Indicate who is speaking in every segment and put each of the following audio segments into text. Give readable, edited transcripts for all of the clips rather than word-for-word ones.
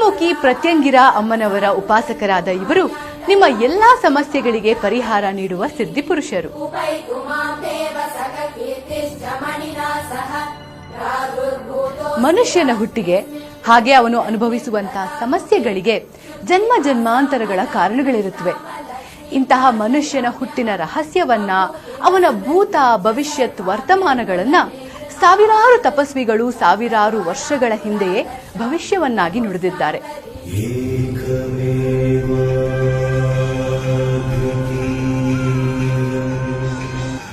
Speaker 1: ಚಂದ್ರಮುಖಿ ಪ್ರತ್ಯಂಗಿರ ಅಮ್ಮನವರ ಉಪಾಸಕರಾದ ಇವರು ನಿಮ್ಮ ಎಲ್ಲಾ ಸಮಸ್ಯೆಗಳಿಗೆ ಪರಿಹಾರ ನೀಡುವ ಸಿದ್ಧಿಪುರುಷರು. ಮನುಷ್ಯನ ಹುಟ್ಟಿಗೆ ಹಾಗೆ ಅವನು ಅನುಭವಿಸುವಂತಹ ಸಮಸ್ಯೆಗಳಿಗೆ ಜನ್ಮ ಜನ್ಮಾಂತರಗಳ ಕಾರಣಗಳಿರುತ್ತವೆ. ಇಂತಹ ಮನುಷ್ಯನ ಹುಟ್ಟಿನ ರಹಸ್ಯವನ್ನ, ಅವನ ಭೂತ ಭವಿಷ್ಯತ್ ವರ್ತಮಾನಗಳನ್ನ ಸಾವಿರಾರು ತಪಸ್ವಿಗಳು ಸಾವಿರಾರು ವರ್ಷಗಳ ಹಿಂದೆಯೇ ಭವಿಷ್ಯವನ್ನಾಗಿ ನುಡಿದಿದ್ದಾರೆ.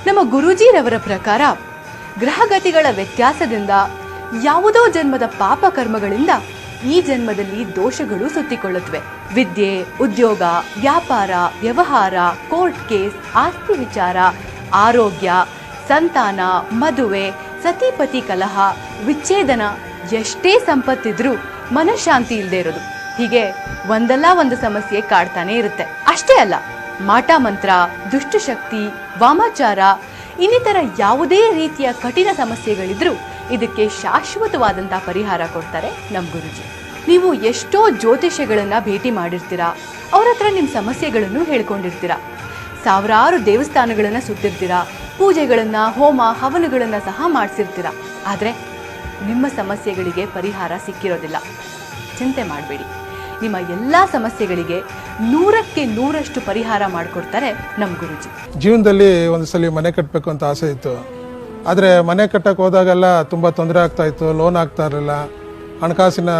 Speaker 1: ನಮ್ಮ ಗುರೂಜಿರವರ ಪ್ರಕಾರ ಗ್ರಹಗತಿಗಳ ವ್ಯತ್ಯಾಸದಿಂದ ಯಾವುದೋ ಜನ್ಮದ ಪಾಪ ಕರ್ಮಗಳಿಂದ ಈ ಜನ್ಮದಲ್ಲಿ ದೋಷಗಳು ಸುತ್ತಿಕೊಳ್ಳುತ್ತವೆ. ವಿದ್ಯೆ, ಉದ್ಯೋಗ, ವ್ಯಾಪಾರ, ವ್ಯವಹಾರ, ಕೋರ್ಟ್ ಕೇಸ್, ಆಸ್ತಿ ವಿಚಾರ, ಆರೋಗ್ಯ, ಸಂತಾನ, ಮದುವೆ, ಸತಿಪತಿ ಕಲಹ, ವಿಚ್ಛೇದನ, ಎಷ್ಟೇ ಸಂಪತ್ತಿದ್ರೂ ಮನಃಶಾಂತಿ ಇಲ್ಲದೆ ಇರೋದು, ಹೀಗೆ ಒಂದಲ್ಲ ಒಂದು ಸಮಸ್ಯೆ ಕಾಡ್ತಾನೆ ಇರುತ್ತೆ. ಅಷ್ಟೇ ಅಲ್ಲ, ಮಾಟ ಮಂತ್ರ, ದುಷ್ಟಶಕ್ತಿ, ವಾಮಾಚಾರ ಇನ್ನಿತರ ಯಾವುದೇ ರೀತಿಯ ಕಠಿಣ ಸಮಸ್ಯೆಗಳಿದ್ರೂ ಇದಕ್ಕೆ ಶಾಶ್ವತವಾದಂತಹ ಪರಿಹಾರ ಕೊಡ್ತಾರೆ ನಮ್ಮ ಗುರುಜಿ. ನೀವು ಎಷ್ಟೋ ಜ್ಯೋತಿಷ್ಯಗಳನ್ನ ಭೇಟಿ ಮಾಡಿರ್ತೀರಾ, ಅವ್ರ ಹತ್ರ ನಿಮ್ಮ ಸಮಸ್ಯೆಗಳನ್ನು ಹೇಳ್ಕೊಂಡಿರ್ತೀರಾ, ಸಾವಿರಾರು ದೇವಸ್ಥಾನಗಳನ್ನ ಸುತ್ತಿರ್ತೀರಾ, ಪೂಜೆಗಳನ್ನ, ಹೋಮ ಹವನಗಳನ್ನ ಸಹ ಮಾಡಿಸಿರ್ತೀರಾ. ಆದರೆ ನಿಮ್ಮ ಸಮಸ್ಯೆಗಳಿಗೆ ಪರಿಹಾರ ಸಿಕ್ಕಿರೋದಿಲ್ಲ. ಚಿಂತೆ ಮಾಡಬೇಡಿ, ನಿಮ್ಮ ಎಲ್ಲಾ ಸಮಸ್ಯೆಗಳಿಗೆ 100ಕ್ಕೆ 100ರಷ್ಟು ಪರಿಹಾರ ಮಾಡಿಕೊಡ್ತಾರೆ ನಮ್ಮ ಗುರುಜಿ.
Speaker 2: ಜೀವನದಲ್ಲಿ ಒಂದ್ಸಲಿ ಮನೆ ಕಟ್ಟಬೇಕು ಅಂತ ಆಸೆ ಇತ್ತು. ಆದರೆ ಮನೆ ಕಟ್ಟಕ್ಕೆ ಹೋದಾಗೆಲ್ಲ ತುಂಬ ತೊಂದರೆ ಆಗ್ತಾ ಇತ್ತು, ಲೋನ್ ಆಗ್ತಾ ಇರಲಿಲ್ಲ, ಹಣಕಾಸಿನ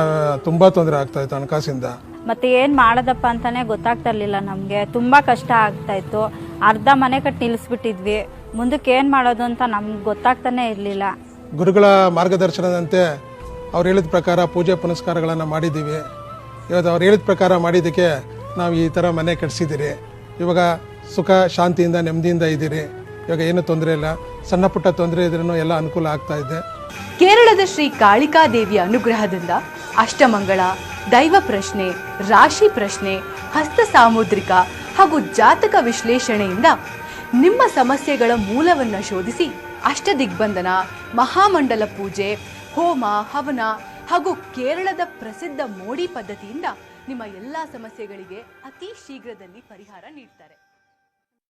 Speaker 2: ತುಂಬ ತೊಂದರೆ ಆಗ್ತಾ ಇತ್ತು ಹಣಕಾಸಿಂದ.
Speaker 3: ಮತ್ತೆ ಏನು ಮಾಡೋದಪ್ಪ ಅಂತಾನೆ ಗೊತ್ತಾಗ್ತಾ ಇರಲಿಲ್ಲ ನಮಗೆ. ತುಂಬ ಕಷ್ಟ ಆಗ್ತಾ ಇತ್ತು. ಅರ್ಧ ಮನೆ ಕಟ್ಟಿ ನಿಲ್ಲಿಸ್ಬಿಟ್ಟಿದ್ವಿ. ಮುಂದಕ್ಕೆ ಏನು ಮಾಡೋದು ಅಂತ ನಮ್ಗೆ ಗೊತ್ತಾಗ್ತಾನೆ ಇರಲಿಲ್ಲ.
Speaker 2: ಗುರುಗಳ ಮಾರ್ಗದರ್ಶನದಂತೆ ಅವ್ರು ಹೇಳಿದ ಪ್ರಕಾರ ಪೂಜೆ ಪುನಸ್ಕಾರಗಳನ್ನು ಮಾಡಿದ್ದೀವಿ. ಇವತ್ತು ಅವ್ರು ಹೇಳಿದ ಪ್ರಕಾರ ಮಾಡಿದ್ದಕ್ಕೆ ನಾವು ಈ ಥರ ಮನೆ ಕಟ್ಸಿದ್ದೀರಿ. ಇವಾಗ ಸುಖ ಶಾಂತಿಯಿಂದ ನೆಮ್ಮದಿಯಿಂದ ಇದ್ದೀರಿ. ಇವಾಗ ಏನು ತೊಂದರೆ ಇಲ್ಲ. ಸಣ್ಣ ಪುಟ್ಟ ತೊಂದರೆ ಇದ್ರೂ ಎಲ್ಲ ಅನುಕೂಲ ಆಗ್ತಾ ಇದೆ.
Speaker 1: ಕೇರಳದ ಶ್ರೀ ಕಾಳಿಕಾ ದೇವಿಯ ಅನುಗ್ರಹದಿಂದ ಅಷ್ಟಮಂಗಳ, ದೈವ ಪ್ರಶ್ನೆ, ರಾಶಿ ಪ್ರಶ್ನೆ, ಹಸ್ತ ಸಾಮುದ್ರಿಕ ಹಾಗೂ ಜಾತಕ ವಿಶ್ಲೇಷಣೆಯಿಂದ ನಿಮ್ಮ ಸಮಸ್ಯೆಗಳ ಮೂಲವನ್ನ ಶೋಧಿಸಿ ಅಷ್ಟದಿಗ್ಬಂಧನ, ಮಹಾಮಂಡಲ ಪೂಜೆ, ಹೋಮ ಹವನ ಹಾಗೂ ಕೇರಳದ ಪ್ರಸಿದ್ಧ ಮೋಡಿ ಪದ್ಧತಿಯಿಂದ ನಿಮ್ಮ ಎಲ್ಲಾ ಸಮಸ್ಯೆಗಳಿಗೆ ಅತಿ ಶೀಘ್ರದಲ್ಲಿ ಪರಿಹಾರ ನೀಡ್ತಾರೆ.